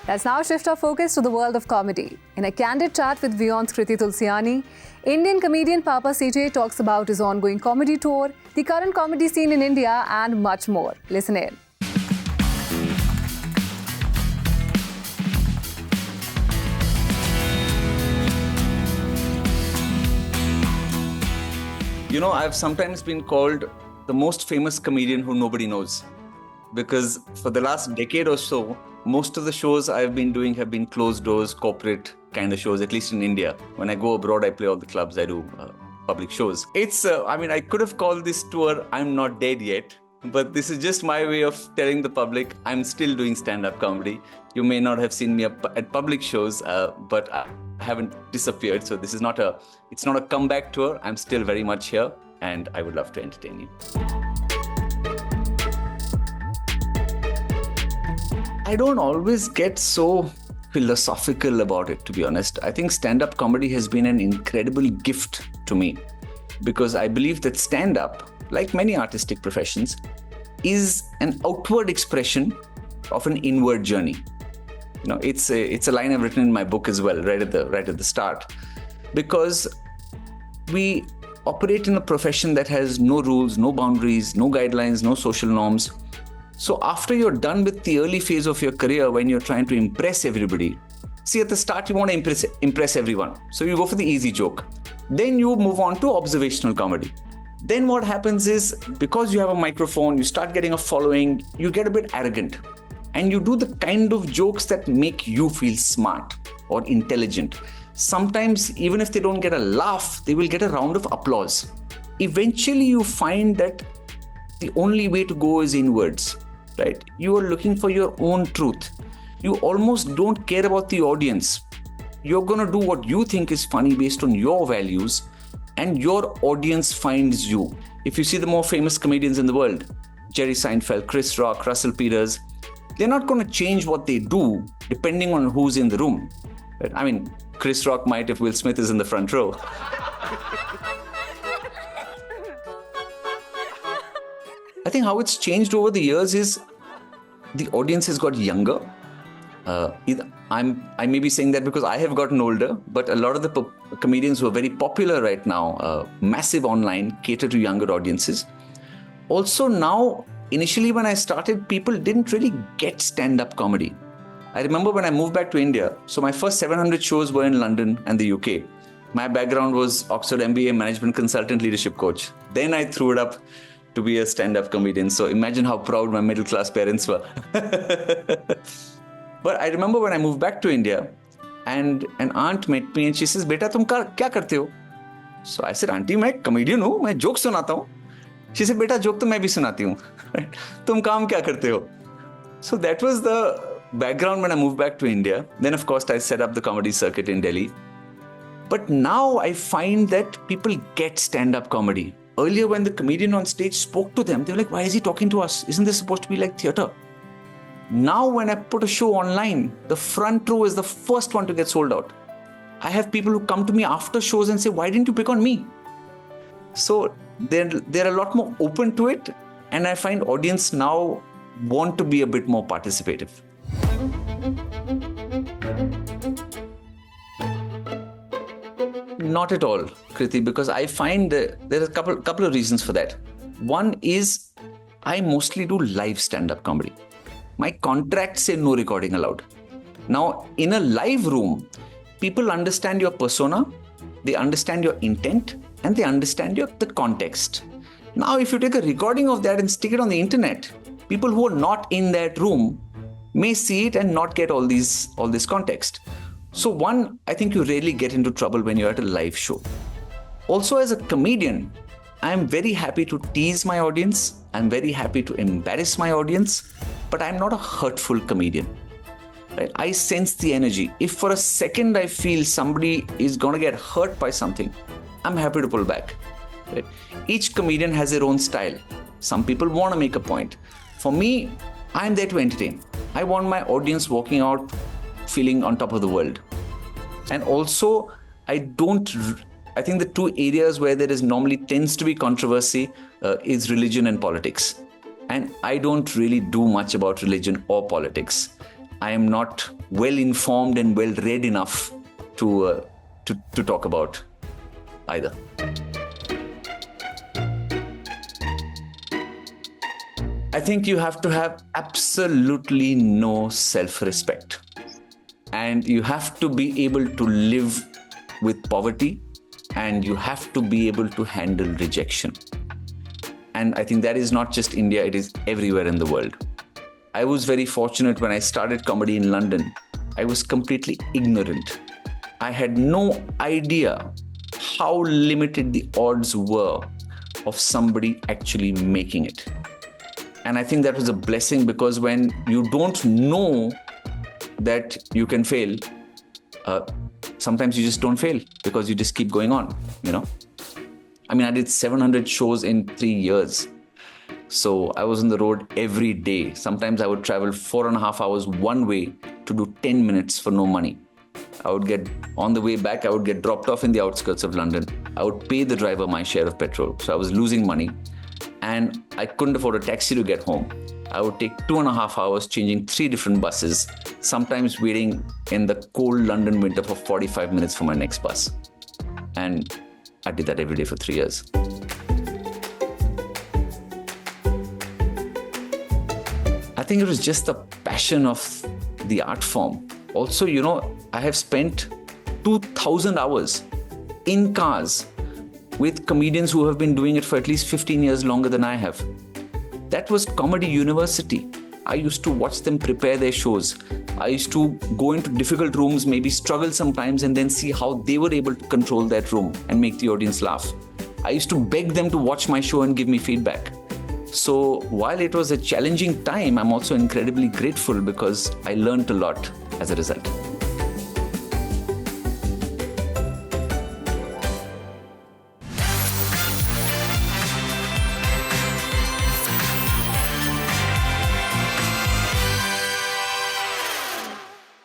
Let's now shift our focus to the world of comedy. In a candid chat with WION's Kriti Tulsiani, Indian comedian Papa CJ talks about his ongoing comedy tour, the current comedy scene in India, and much more. Listen in. You know, I've sometimes been called the most famous comedian who nobody knows. Because for the last decade or so, most of the shows I've been doing have been closed doors, corporate kind of shows, at least in India. When I go abroad, I play all the clubs, I do public shows. I could have called this tour I'm Not Dead Yet, but this is just my way of telling the public I'm still doing stand-up comedy. You may not have seen me at public shows, but I haven't disappeared. So this is it's not a comeback tour. I'm still very much here, and I would love to entertain you. I don't always get so philosophical about it, to be honest. I think stand-up comedy has been an incredible gift to me because I believe that stand-up, like many artistic professions, is an outward expression of an inward journey. You know, it's a line I've written in my book as well, right at the start, because we operate in a profession that has no rules, no boundaries, no guidelines, no social norms. So after you're done with the early phase of your career, when you're trying to impress everybody, see, at the start you want to impress everyone. So you go for the easy joke. Then you move on to observational comedy. Then what happens is, because you have a microphone, you start getting a following, you get a bit arrogant. And you do the kind of jokes that make you feel smart or intelligent. Sometimes, even if they don't get a laugh, they will get a round of applause. Eventually, you find that the only way to go is inwards, right? You are looking for your own truth. You almost don't care about the audience. You're going to do what you think is funny based on your values, and your audience finds you. If you see the more famous comedians in the world, Jerry Seinfeld, Chris Rock, Russell Peters, they're not going to change what they do depending on who's in the room. Right? I mean, Chris Rock might if Will Smith is in the front row. I think how it's changed over the years is the audience has got younger. I may be saying that because I have gotten older, but a lot of the comedians who are very popular right now, massive online, cater to younger audiences. Also now, initially when I started, people didn't really get stand-up comedy. I remember when I moved back to India, so my first 700 shows were in London and the UK. My background was Oxford MBA, management consultant, leadership coach. Then I threw it up to be a stand-up comedian. So imagine how proud my middle-class parents were. But I remember when I moved back to India, and an aunt met me and she says, "Beta, tum kya karte ho?" So I said, "Auntie, मैं comedian हूँ, मैं joke सुनाता हूँ." She said, "Beta, joke तो मैं भी सुनाती हूँ. तुम काम क्या करते हो?" So that was the background when I moved back to India. Then of course I set up the comedy circuit in Delhi. But now I find that people get stand-up comedy. Earlier when the comedian on stage spoke to them, they were like, "Why is he talking to us? Isn't this supposed to be like theatre?" Now when I put a show online, the front row is the first one to get sold out. I have people who come to me after shows and say, "Why didn't you pick on me?" So they're a lot more open to it, and I find audience now want to be a bit more participative. Not at all, Kriti, because I find there are a couple of reasons for that. One is I mostly do live stand-up comedy. My contracts say no recording allowed. Now, in a live room, people understand your persona, they understand your intent, and they understand the context. Now, if you take a recording of that and stick it on the internet, people who are not in that room may see it and not get all this context. So one, I think you rarely get into trouble when you're at a live show. Also, as a comedian, I'm very happy to tease my audience. I'm very happy to embarrass my audience, but I'm not a hurtful comedian. Right? I sense the energy. If for a second I feel somebody is going to get hurt by something, I'm happy to pull back. Right? Each comedian has their own style. Some people want to make a point. For me, I'm there to entertain. I want my audience walking out feeling on top of the world. And also, I think the two areas where there is normally tends to be controversy is religion and politics. And I don't really do much about religion or politics. I am not well informed and well read enough to talk about either. I think you have to have absolutely no self-respect, and you have to be able to live with poverty, and you have to be able to handle rejection. And I think that is not just India, it is everywhere in the world. I was very fortunate when I started comedy in London. I was completely ignorant. I had no idea how limited the odds were of somebody actually making it. And I think that was a blessing, because when you don't know that you can fail, sometimes you just don't fail because you just keep going on, you know. I mean, I did 700 shows in 3 years. So I was on the road every day. Sometimes I would travel 4.5 hours one way to do 10 minutes for no money. I would get, on the way back, I would get dropped off in the outskirts of London. I would pay the driver my share of petrol. So I was losing money, and I couldn't afford a taxi to get home. I would take 2.5 hours changing 3 different buses, sometimes waiting in the cold London winter for 45 minutes for my next bus. And I did that every day for 3 years. I think it was just the passion of the art form. Also, you know, I have spent 2,000 hours in cars with comedians who have been doing it for at least 15 years longer than I have. That was comedy university. I used to watch them prepare their shows. I used to go into difficult rooms, maybe struggle sometimes, and then see how they were able to control that room and make the audience laugh. I used to beg them to watch my show and give me feedback. So while it was a challenging time, I'm also incredibly grateful because I learned a lot as a result.